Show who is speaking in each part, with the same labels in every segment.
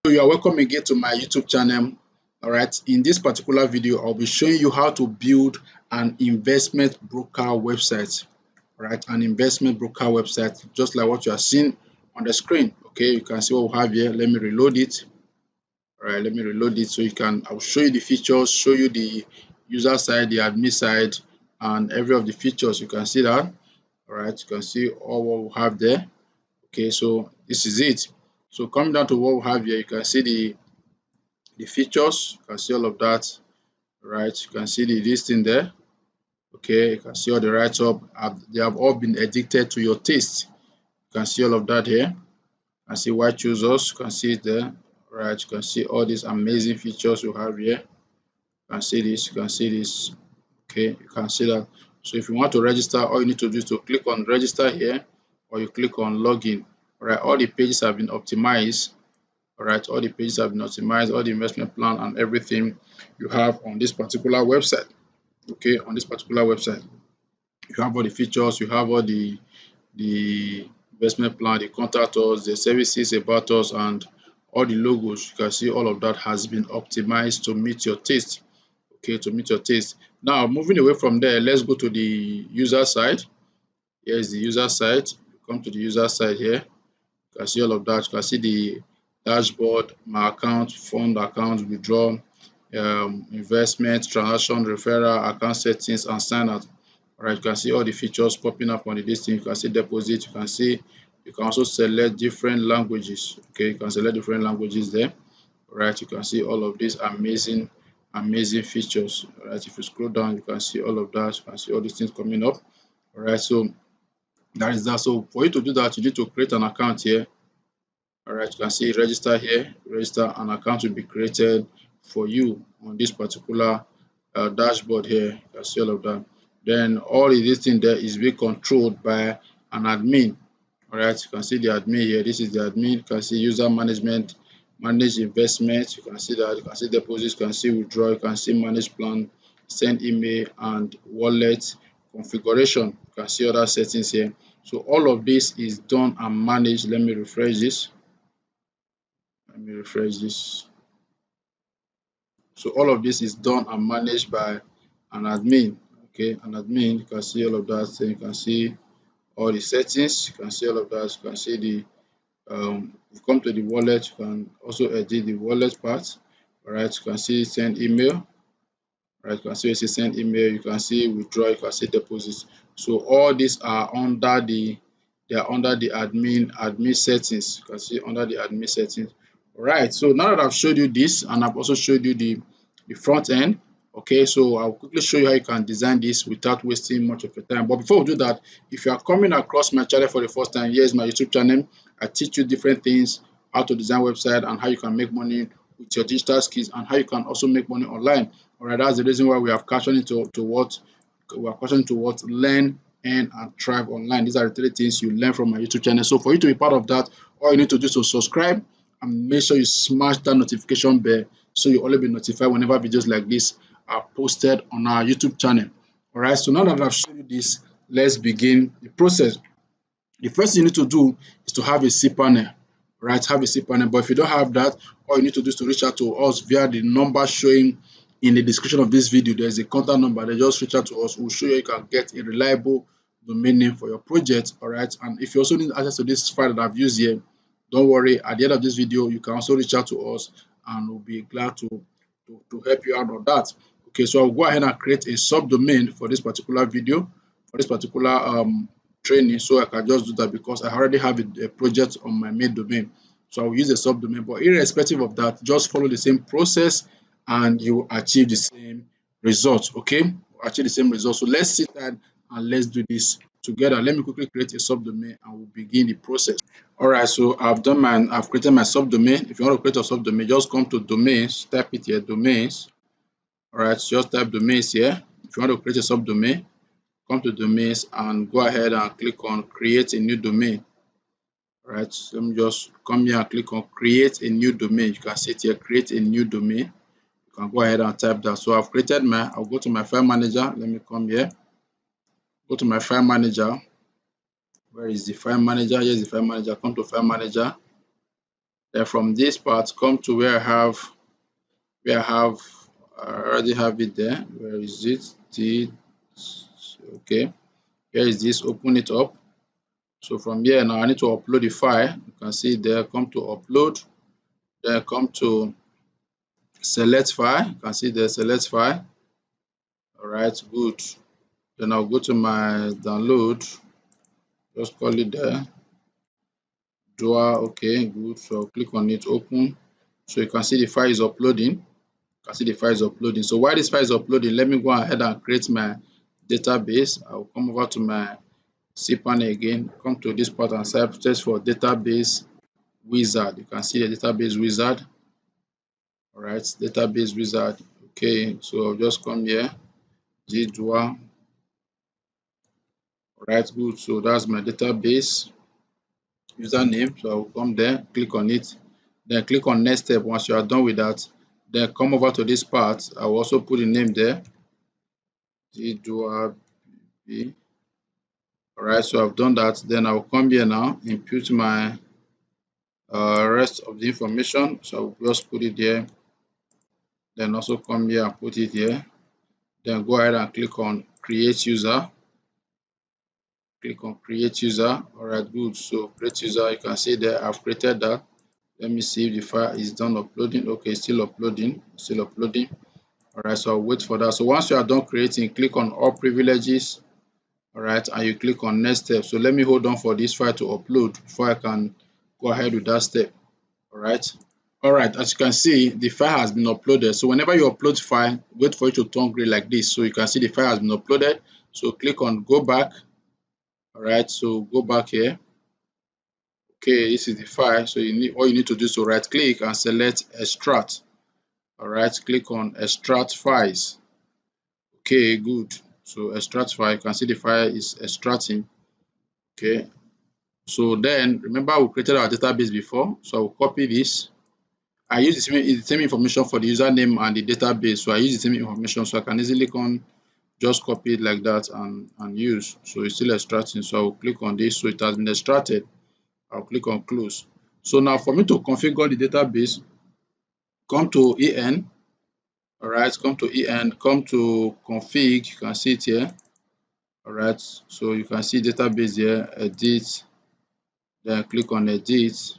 Speaker 1: So you are welcome again to my YouTube channel. All right, in this particular video I'll be showing you how to build an investment broker website. All right, an investment broker website, just like what you are seeing on the screen. Okay, you can see what we have here. Let me reload it. All right, let me reload it so I'll show you the features, show you the user side, the admin side, and every of the features. You can see that. All right, you can see all what we have there. Okay, so this is it. So coming down to what we have here, you can see the features. You can see all of that. Right, you can see the listing there. Okay, you can see all the write-up. They have all been edited to your taste. You can see all of that here. You can see why choose us. You can see it there. Right, you can see all these amazing features you have here. You can see this. You can see this. Okay, you can see that. So if you want to register, all you need to do is to click on register here, or you click on login. All right, all the pages have been optimized. All right, all the pages have been optimized, all the investment plan and everything you have on this particular website. Okay, on this particular website, you have all the features, you have all the investment plan, the contact us, the services about us, and all the logos. You can see all of that has been optimized to meet your taste. Okay, to meet your taste. Now, moving away from there, let's go to the user side. Here is the user side. Come to the user side here. You can see all of that. You can see the dashboard, my account, fund account, withdraw, investment, transaction, referral, account settings, and sign out. All right, you can see all the features popping up on the listing. You can see deposit. You can also select different languages. Okay, you can select different languages there. All right, you can see all of these amazing features. All right, if you scroll down, you can see all of that. You can see all these things coming up. All right, so that is that. So for you to do that, you need to create an account here. All right, you can see register here. Register an account will be created for you on this particular dashboard here. You can see all of that. Then all of this thing there is being controlled by an admin. All right, you can see the admin here. This is the admin. You can see user management, manage investments. You can see that. You can see deposits. You can see withdraw. You can see manage plan, send email, and wallet configuration. You can see other settings here. So all of this is done and managed. Let me refresh this. Let me refresh this. So all of this is done and managed by an admin. Okay, an admin. You can see all of that. Then you can see all the settings. You can see all of that. You can see the you come to the wallet. You can also edit the wallet part. All right, you can see send email. All right, you can see send email. You can see withdraw. You can see deposits. So all these are under the admin settings. You can see under the admin settings. All right, so now that I've showed you this and I've also showed you the front end, okay, so I'll quickly show you how you can design this without wasting much of your time. But before we do that, if you are coming across my channel for the first time, here's my YouTube channel. I teach you different things, how to design website and how you can make money with your digital skills and how you can also make money online. All right, that's the reason why we have captioned it to what learn, earn, and thrive online. These are the three things you learn from my YouTube channel. So for you to be part of that, all you need to do is to subscribe and make sure you smash that notification bell so you always be notified whenever videos like this are posted on our YouTube channel. All right, so now that I've shown you this, let's begin the process. The first thing you need to do is to have a cPanel, right? Have a cPanel. But if you don't have that, all you need to do is to reach out to us via the number showing in the description of this video. There's a contact number. They just reach out to us. We'll show you can get a reliable domain name for your project. All right. And if you also need access to this file that I've used here, don't worry. At the end of this video, you can also reach out to us and we'll be glad to help you out on that. Okay, so I'll go ahead and create a subdomain for this particular video, for this particular training. So I can just do that because I already have a project on my main domain. So I will use a subdomain, but irrespective of that, just follow the same process and you will achieve the same results. Okay, achieve the same results. So let's sit down and let's do this together. Let me quickly create a subdomain and we'll begin the process. All right, so I've created my subdomain. If you want to create a subdomain, just come to domains, type it here, domains. All right, just type domains here. If you want to create a subdomain, come to domains and go ahead and click on create a new domain. All right, so let me just come here and click on create a new domain. You can see it here, create a new domain. You can go ahead and type that. So I've created I'll go to my file manager. Let me come here, go to my file manager. Where is the file manager? Here's the file manager. Come to file manager. Then from this part, come to where I already have it there. Where is it? Okay. Here is this. Open it up. So from here now, I need to upload the file. You can see there. Come to upload. Then come to select file. You can see the select file. All right, good. Then I'll go to my download. Just call it there. Draw. Okay, good. So I'll click on it. Open. So you can see the file is uploading. You can see the file is uploading. So while this file is uploading, let me go ahead and create my database. I'll come over to my cPanel again. Come to this part and search for database wizard. You can see the database wizard. All right, database wizard. Okay, so I'll just come here. All right, good. So that's my database username. So I'll come there, click on it, then click on next step. Once you are done with that, then come over to this part. I will also put the name there. All right, so I've done that. Then I'll come here now, input my rest of the information. So I'll just put it there. Then also come here and put it here. Then go ahead and click on create user. Click on create user. All right, good. So create user, you can see there I've created that. Let me see if the file is done uploading. Okay, still uploading, still uploading. All right, so I'll wait for that. So once you are done creating, click on all privileges. All right, and you click on next step. So let me hold on for this file to upload before I can go ahead with that step. All right. All right, as you can see, the file has been uploaded. So whenever you upload file, wait for it to turn green like this. So you can see the file has been uploaded. So click on go back. All right, so go back here. Okay, this is the file. So all you need to do is to right click and select extract. All right, click on extract files. Okay, good. So extract file, you can see the file is extracting. Okay, so then remember we created our database before. So I will copy this. I use the same information for the username and the database. So I use the same information, so I can easily come just copy it like that and use. So it's still extracting. So I will click on this. So it has been extracted. I'll click on close. So now for me to configure the database, come to en. All right, come to en, come to config. You can see it here. All right, so you can see database here, edit, then click on edit.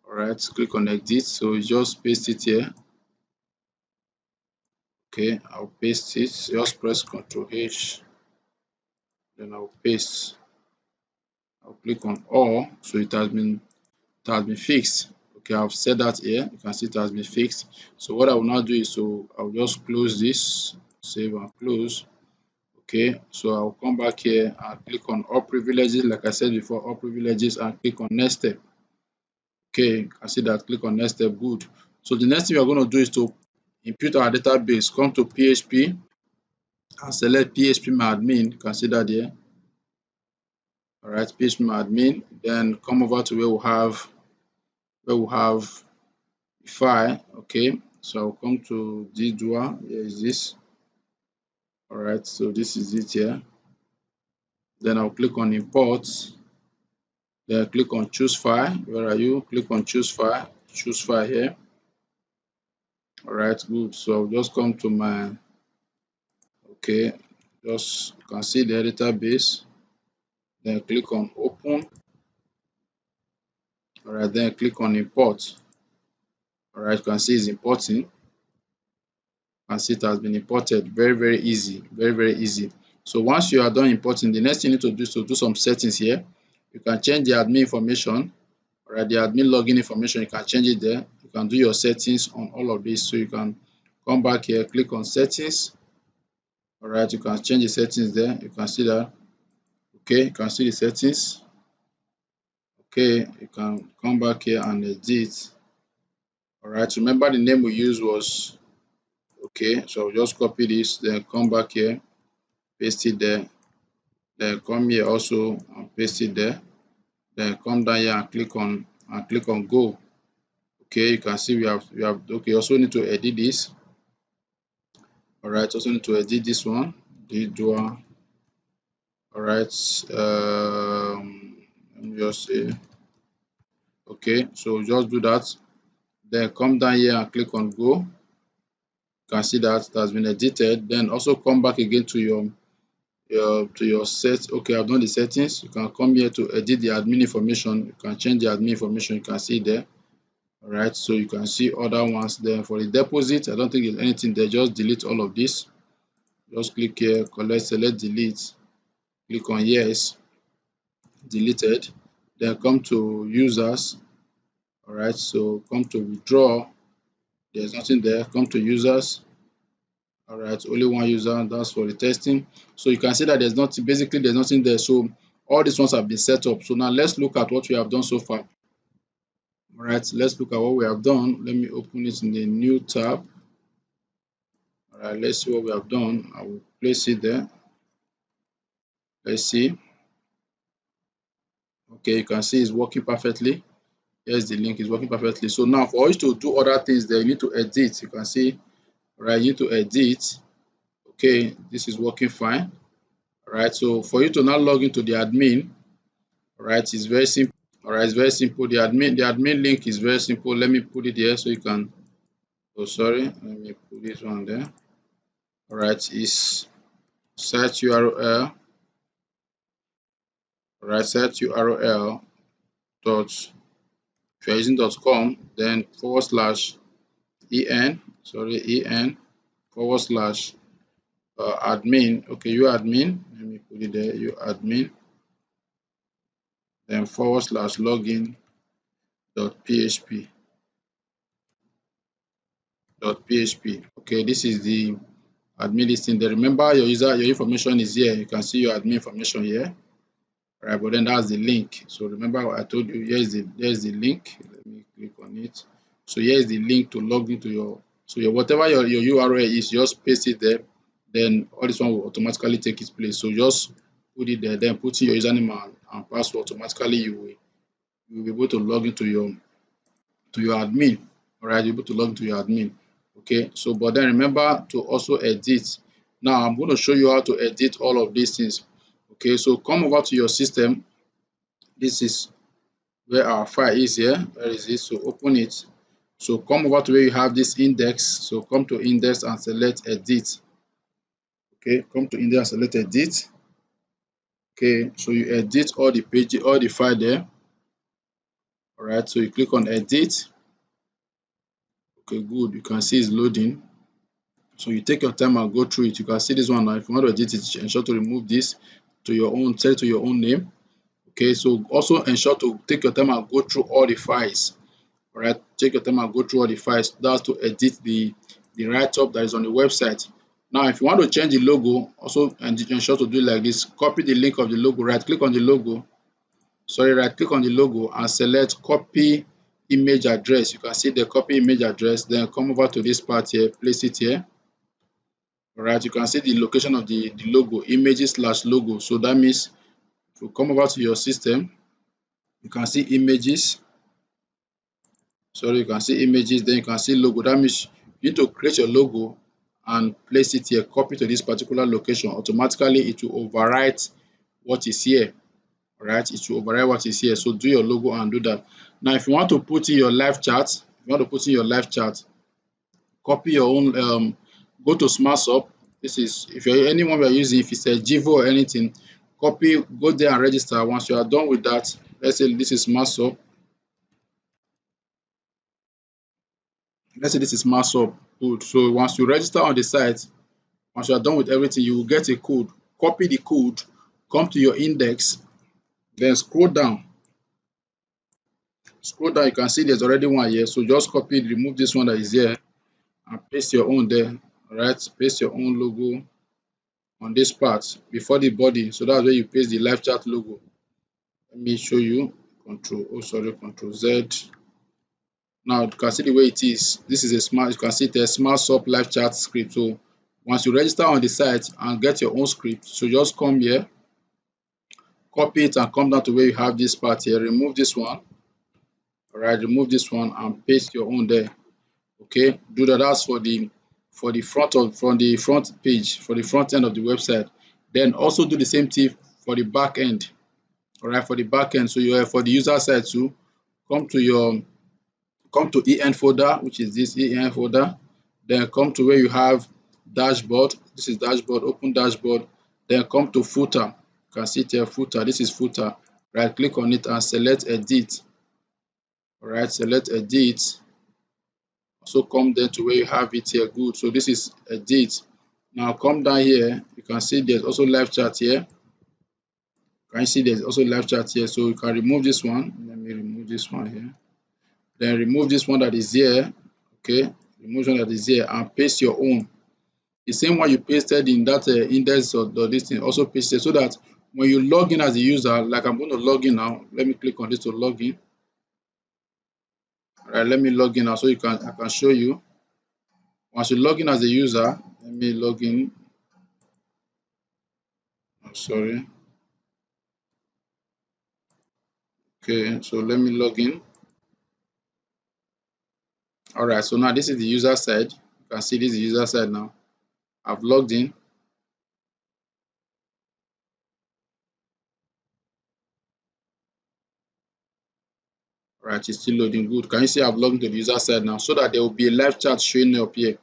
Speaker 1: All right, click on edit. So you just paste it here. Okay, I'll paste it. Just press Ctrl H, then I'll paste. I'll click on all. So it has been fixed. Okay, I've set that here. You can see it has been fixed. So what I will now do is I'll just close this, save and close. Okay, so I'll come back here and click on all privileges, like I said before, all privileges, and click on next step. Okay, I see that. Click on next step. Good. So the next thing we're going to do is to input our database. Come to PHP and select phpMyAdmin. You can see that here. All right, phpMyAdmin. Then come over to where we have the file. Okay, so I'll come to this drawer. Here is this. All right, so this is it here. Then I'll click on import. Then click on choose file. Where are you? Click on choose file. Choose file here. All right, good. So I'll just come to my, okay, just you can see the database. Then click on open. All right, then click on import. All right, you can see it's importing. And see it has been imported. Very, very easy. Very, very easy. So once you are done importing, the next thing you need to do is to do some settings here. You can change the admin information. All right, the admin login information, you can change it there. You can do your settings on all of this. So you can come back here, click on settings. All right, you can change the settings there. You can see that. Okay, you can see the settings. Okay, you can come back here and edit. All right, remember the name we used was, okay, so I'll just copy this, then come back here, paste it there, then come here also and paste it there, then come down here and click on go. Okay, you can see we have okay, you also need to edit this. All right, also need to edit this one, the drawer. All right, let me just say, Okay, so just do that. Then come down here and click on go. You can see that it has been edited. Then also come back again to your set. Okay, I've done the settings. You can come here to edit the admin information. You can change the admin information. You can see there. All right, so you can see other ones there. For the deposit, I don't think there's anything there. Just delete all of this. Just click here, collect, select, delete. Click on yes, deleted. Then come to users. All right, so come to withdraw. There's nothing there. Come to users. All right, only one user. That's for the testing. So you can see that there's nothing. Basically, there's nothing there. So all these ones have been set up. So now let's look at what we have done so far. All right, let's look at what we have done. Let me open it in the new tab. All right, let's see what we have done. I will place it there. Let's see. Okay, you can see it's working perfectly. Here's the link. It's working perfectly. So now for us to do other things there, you need to edit. You can see, all right, you need to edit. Okay, this is working fine. All right, so for you to now log into the admin, all right, it's very simple. All right, it's very simple. The admin link is very simple. Let me put it here so you can. Oh, sorry. Let me put this one there. All right, it's site URL. All right, site URL dot. If you're using .com, then /en. Sorry, en / admin. Okay, you admin. Let me put it there. You admin. Then /login dot php. Okay, this is the admin listing there. Remember your information is here. You can see your admin information here. All right, but then that's the link. So remember what I told you. Here's the link. Let me click on it. So here's the link to log into your whatever your URL is, just paste it there. Then all this one will automatically take its place. So just put it there, then put in your username and password. Automatically you will be able to log into your admin. All right, you're able to log into your admin. Okay, so but then remember to also edit. Now I'm going to show you how to edit all of these things. Okay, so come over to your system. This is where our file is here. Where is it? So open it. So come over to where you have this index. So come to index and select edit. Okay, come to index and select edit. Okay, so you edit all the pages, all the file there. All right, so you click on edit. Okay, good. You can see it's loading. So you take your time and go through it. You can see this one now. If you want to edit it, ensure to remove this to your own, set it to your own name. Okay, so also ensure to take your time and go through all the files. All right, take your time and go through all the files. That's to edit the write-up that is on the website. Now, if you want to change the logo, also ensure to do it like this. Copy the link of the logo. Right click on the logo. Sorry, right click on the logo and select copy image address. You can see the copy image address. Then come over to this part here, place it here. All right, you can see the location of the logo, images/logo. So that means if you come over to your system, you can see images. Sorry, you can see images, then you can see logo. That means you need to create your logo and place it here, copy to this particular location. Automatically, it will overwrite what is here. All right, it will overwrite what is here. So do your logo and do that. Now, if you want to put in your live chat, copy your own. Go to SmartShop. This is if you're anyone we are using. If it's a Jivo or anything, copy. Go there and register. Once you are done with that, let's say this is SmartShop. Let's say this is SmartShop. Good. So once you register on the site, once you are done with everything, you will get a code. Copy the code. Come to your index. Then scroll down. Scroll down. You can see there's already one here. So just copy. Remove this one that is here and paste your own there. All right. Paste your own logo on this part before the body. So that's where you paste the live chat logo. Let me show you. Control Z. Now you can see the way it is. This is a smart. You can see the SmartShop live chat script. So once you register on the site and get your own script, so just come here, copy it, and come down to where you have this part here. Remove this one. All right, remove this one and paste your own there. Okay, do that. That's for the from the front page, for the front end of the website. Then also do the same thing for the back end. All right, for the back end. So you have for the user side too. come to your come to en folder, which is this en folder. Then come to where you have dashboard. This is dashboard. Open dashboard. Then come to footer. You can see it here, footer. This is footer. Right click on it and select edit. All right, select edit. So come then to where you have it here. Good. So this is edit. Now come down here. You can see there's also live chat here. Can you see there's also live chat here? So you can remove this one. Let me remove this one here. Then remove this one that is here. Okay, remove one that is here and paste your own. The same one you pasted in that index or this thing, also paste it so that when you log in as a user, like I'm going to log in now. Let me click on this to log in. All right, let me log in now so I can show you. Once you log in as a user, let me log in. Oh, sorry. Okay, so let me log in. All right, so now this is the user side. You can see this is the user side now. I've logged in. All right, it's still loading. Good. Can you see I've logged into the user side now so that there will be a live chat showing up here.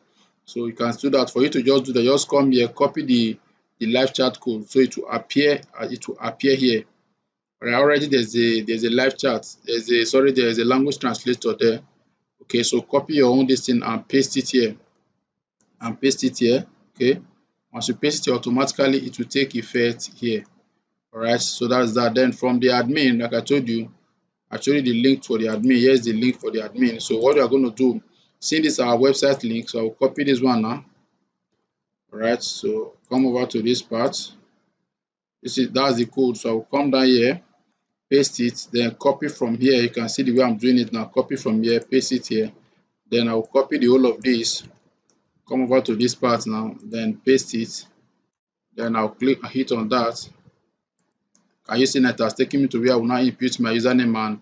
Speaker 1: So you can do that. For you to just do that, just come here, copy the live chat code so it will appear here. All right, already there's a live chat. There's a language translator there. Okay, so copy your own this thing and paste it here. Okay, once you paste it here, automatically it will take effect here. All right, so that's that. Then from the admin, like I told you, actually the link for the admin. Here's the link for the admin. So what we are going to do, see this our website link. So I'll copy this one now. All right, so come over to this part. That's the code. So I'll come down here, paste it, then copy from here. You can see the way I'm doing it now. Copy from here, paste it here. Then I'll copy the whole of this. Come over to this part now, then paste it. Then I'll hit on that. Can you see that it has taken me to where I will now input my username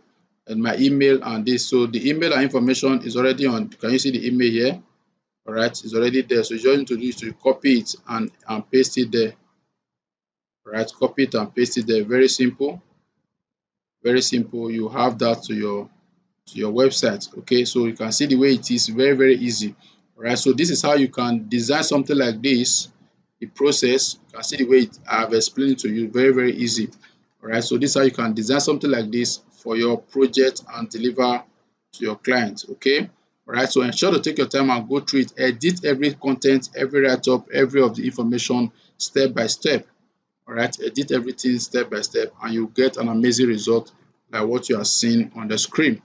Speaker 1: and my email and this. So the email and information is already on. Can you see the email here? All right, it's already there. So you just need to do is to copy it and paste it there. All right, copy it and paste it there. Very simple. Very simple. You have that to your website. Okay, so you can see the way it is. Very easy. All right, so this is how you can design something like this. The process, you can see the way I have explained it to you. Very easy. All right, so this is how you can design something like this for your project and deliver to your clients. Okay, all right, so ensure to take your time and go through it. Edit every content, every write-up, every of the information step by step. All right, edit everything step by step and you get an amazing result like what you are seeing on the screen.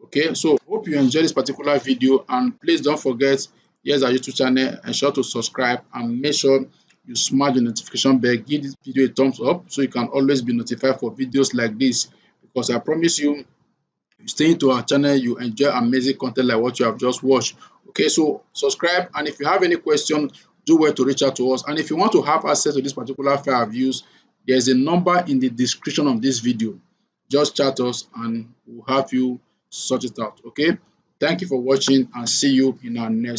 Speaker 1: Okay, so hope you enjoy this particular video and please don't forget, here's our YouTube channel. Ensure to subscribe and make sure you smash the notification bell. Give this video a thumbs up so you can always be notified for videos like this, because I promise you, you stay into our channel, you enjoy amazing content like what you have just watched. Okay, so subscribe, and if you have any question, do well to reach out to us. And if you want to have access to this particular file I've used, there's a number in the description of this video. Just chat us and we'll help you sort it out. Okay, thank you for watching and see you in our next